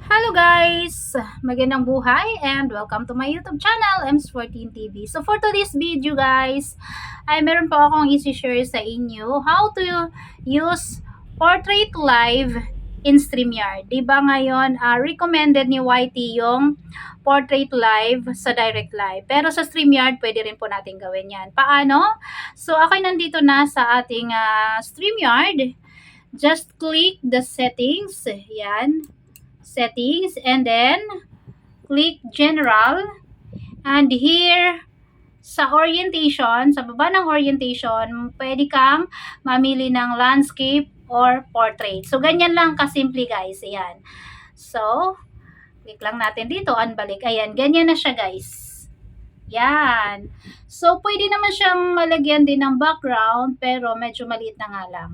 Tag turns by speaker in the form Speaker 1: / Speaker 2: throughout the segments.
Speaker 1: Hello guys! Magandang buhay and welcome to my YouTube channel, Ems14 TV. So for today's video guys, ay meron po akong isi-share sa inyo how to use Portrait Live in StreamYard. Diba ngayon, recommended ni YT yung Portrait Live sa Direct Live. Pero sa StreamYard, pwede rin po natin gawin yan. Paano? So ako'y nandito na sa ating StreamYard. Just click the settings. Yan, settings, and then click general, and here sa orientation, sa baba ng orientation, pwede kang mamili ng landscape or portrait. So ganyan lang kasimple guys. Ayan, so click lang natin dito, unbalik. Ayan, ganyan na siya guys. Yan, so pwede naman siyang malagyan din ng background, pero medyo maliit na nga lang.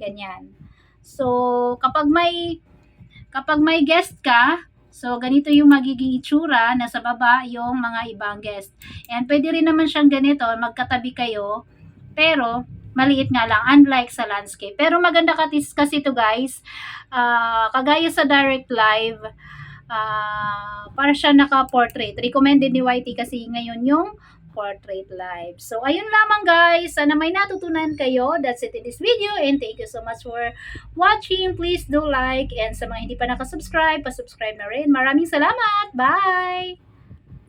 Speaker 1: Ganyan. So kapag may guest ka, so ganito yung magiging itsura, nasa baba yung mga ibang guest. And pwede rin naman siyang ganito, magkatabi kayo, pero maliit nga lang, unlike sa landscape. Pero maganda kasi ito guys, kagaya sa direct live, para siya naka-portrait. Recommended ni YT kasi ngayon yung portrait live. So, ayun lamang guys. Sana may natutunan kayo. That's it in this video. And thank you so much for watching. Please do like. And sa mga hindi pa nakasubscribe, pasubscribe na rin. Maraming salamat. Bye!